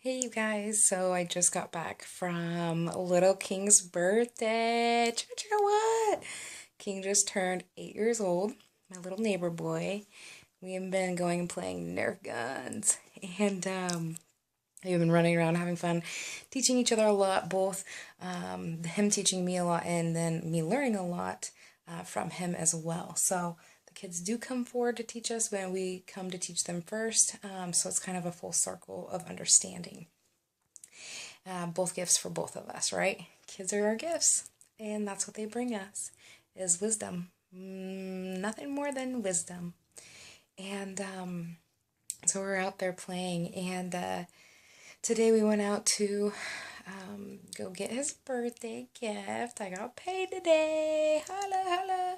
Hey you guys, so I just got back from Little King's birthday. Cha-cha what? King just turned 8 years old, my little neighbor boy. We have been going and playing Nerf guns, and we've been running around having fun, teaching each other a lot, both him teaching me a lot and then me learning a lot from him as well. So the kids do come forward to teach us when we come to teach them first, so it's kind of a full circle of understanding. Both gifts for both of us, right? Kids are our gifts, and that's what they bring us, is wisdom. Nothing more than wisdom. And so we're out there playing, and today we went out to go get his birthday gift. I got paid today. Holla, holla.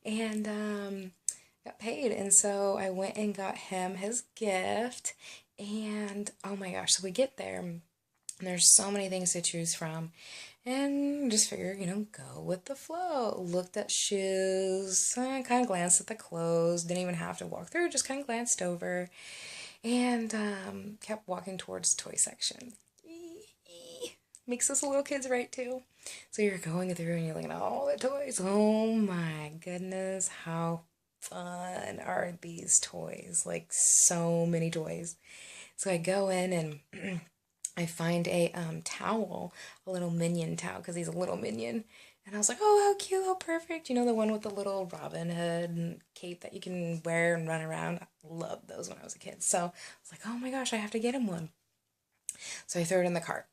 And got paid, and so I went and got him his gift. And oh my gosh, so we get there, and there's so many things to choose from. And just figure, go with the flow. Looked at shoes, kind of glanced at the clothes, didn't even have to walk through, just kind of glanced over, and kept walking towards the toy section. Makes us little kids right too. So you're going through and you're looking at all the toys. Oh my goodness, how fun are these toys? Like so many toys. So I go in and I find a towel, a little minion towel, because he's a little minion. And I was like, oh, how cute, how perfect. The one with the little Robin Hood and cape that you can wear and run around. I loved those when I was a kid. So I was like, oh my gosh, I have to get him one. So I throw it in the cart.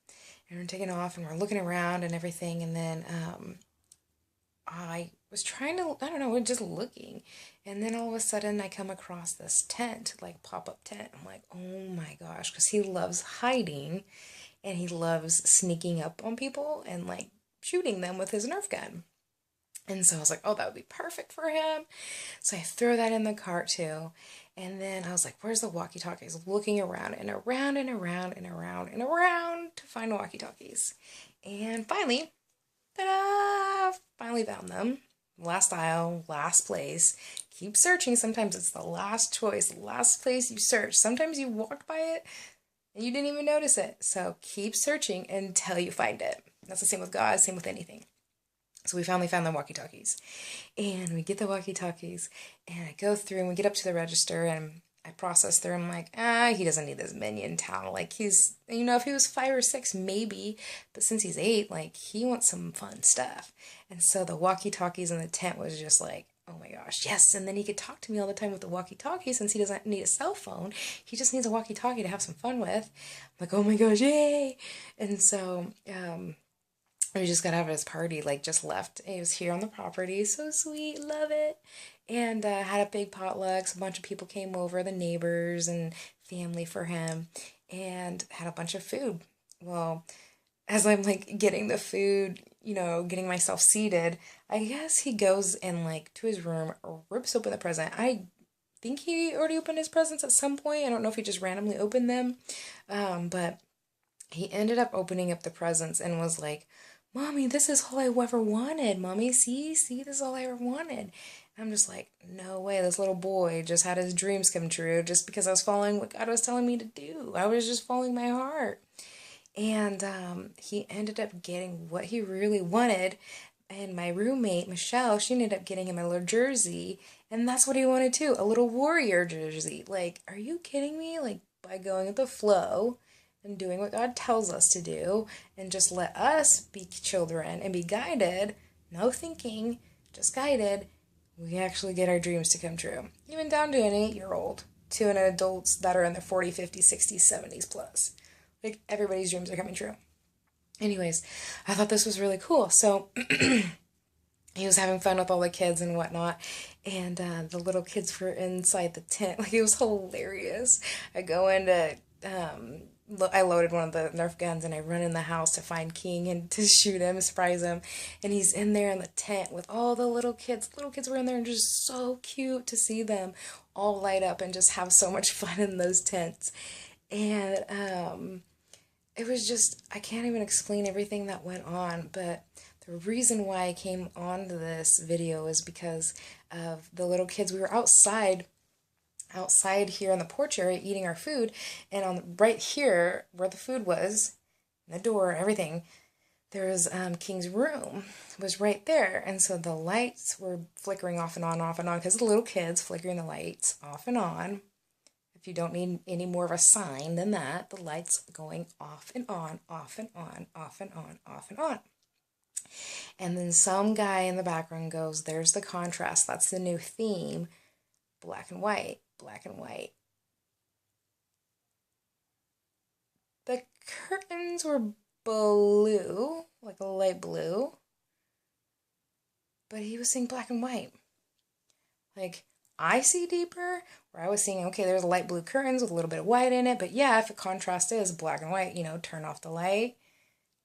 And we're taking off and we're looking around and everything. And then I was trying to, I don't know, we're just looking. And then all of a sudden I come across this tent, like pop-up tent. I'm like, oh my gosh, because he loves hiding and he loves sneaking up on people and like shooting them with his Nerf gun. And so I was like, oh, that would be perfect for him. So I throw that in the cart too. And then I was like, where's the walkie-talkies? Looking around and around and around and around and around to find walkie-talkies. And finally, ta-da! Finally found them. Last aisle, last place. Keep searching. Sometimes it's the last choice, the last place you search. Sometimes you walked by it and you didn't even notice it. So keep searching until you find it. That's the same with God, same with anything. So we finally found the walkie-talkies. And we get the walkie-talkies, and I go through, and we get up to the register, and I process through, and I'm like, he doesn't need this minion towel. Like, if he was 5 or 6, maybe, but since he's 8, like, he wants some fun stuff. And so the walkie-talkies in the tent was just like, oh my gosh, yes. And then he could talk to me all the time with the walkie-talkie since he doesn't need a cell phone. He just needs a walkie-talkie to have some fun with. I'm like, oh my gosh, yay. And so, we just got out of his party, like just left. He was here on the property, so sweet, love it. And had a big potluck. So a bunch of people came over, the neighbors and family for him, and had a bunch of food. Well, as I'm like getting the food, getting myself seated, I guess he goes and like to his room, rips open the present. I think he already opened his presents at some point. I don't know if he just randomly opened them, but he ended up opening up the presents and was like, Mommy, this is all I ever wanted. Mommy, see, this is all I ever wanted. And I'm just like, no way, this little boy just had his dreams come true just because I was following what God was telling me to do. I was just following my heart. And he ended up getting what he really wanted. And my roommate, Michelle, she ended up getting him a little jersey. And that's what he wanted too, a little warrior jersey. Like, are you kidding me? Like, by going with the flow and doing what God tells us to do, and just let us be children and be guided, no thinking, just guided, we actually get our dreams to come true. Even down to an 8-year-old, to an adults that are in their 40s, 50s, 60s, 70s plus. Like, everybody's dreams are coming true. Anyways, I thought this was really cool. So he was having fun with all the kids and whatnot, and the little kids were inside the tent. Like, it was hilarious. I go into I loaded one of the Nerf guns and I run in the house to find King and to shoot him, surprise him. And he's in there in the tent with all the little kids. Little kids were in there and just so cute to see them all light up and just have so much fun in those tents. And it was just, I can't even explain everything that went on, but the reason why I came on to this video is because of the little kids. We were outside outside here on the porch area eating our food, and on right here where the food was, the door, everything, there was King's room was right there, and so the lights were flickering off and on because the little kids flickering the lights off and on. If you don't need any more of a sign than that, the lights going off and on, off and on, off and on, off and on. And then some guy in the background goes, "There's the contrast. That's the new theme. Black and white, black and white." The curtains were blue, like a light blue, but he was saying black and white. Like, I see deeper, where I was seeing, okay, there's light blue curtains with a little bit of white in it, but yeah, if the contrast is black and white, turn off the light,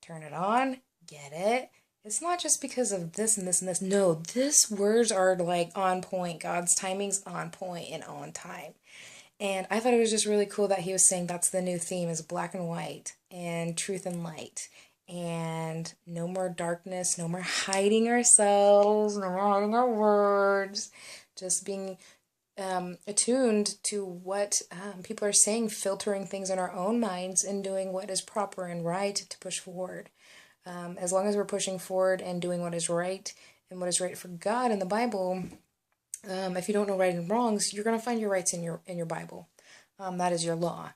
turn it on, get it? It's not just because of this and this and this. No, this words are like on point. God's timing's on point and on time. And I thought it was just really cool that he was saying that's the new theme is black and white and truth and light. And no more darkness, no more hiding ourselves, no more hiding our words. Just being attuned to what people are saying, filtering things in our own minds and doing what is proper and right to push forward. As long as we're pushing forward and doing what is right and what is right for God in the Bible, if you don't know right and wrongs, you're going to find your rights in your Bible. That is your law.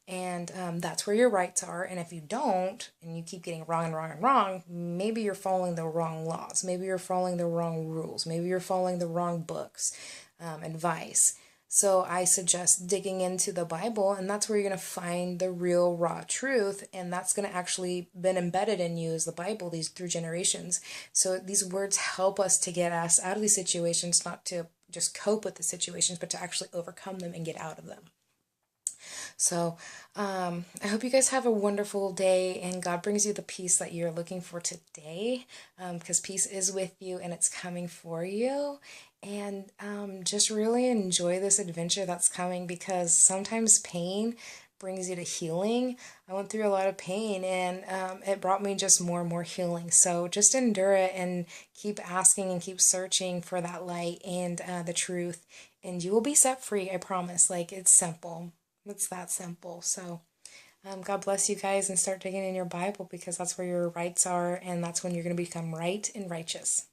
And that's where your rights are. And if you don't, and you keep getting wrong and wrong and wrong, maybe you're following the wrong laws. Maybe you're following the wrong rules. Maybe you're following the wrong books, advice. So I suggest digging into the Bible, and that's where you're going to find the real raw truth, and that's going to actually been embedded in you as the Bible these through generations. So these words help us to get us out of these situations, not to just cope with the situations, but to actually overcome them and get out of them. So I hope you guys have a wonderful day and God brings you the peace that you're looking for today, because peace is with you and it's coming for you. And just really enjoy this adventure that's coming, because sometimes pain brings you to healing. I went through a lot of pain and it brought me just more and more healing. So just endure it and keep asking and keep searching for that light and the truth, and you will be set free. I promise. Like, it's simple. It's that simple. So God bless you guys, and start digging in your Bible, because that's where your rights are, and that's when you're going to become right and righteous.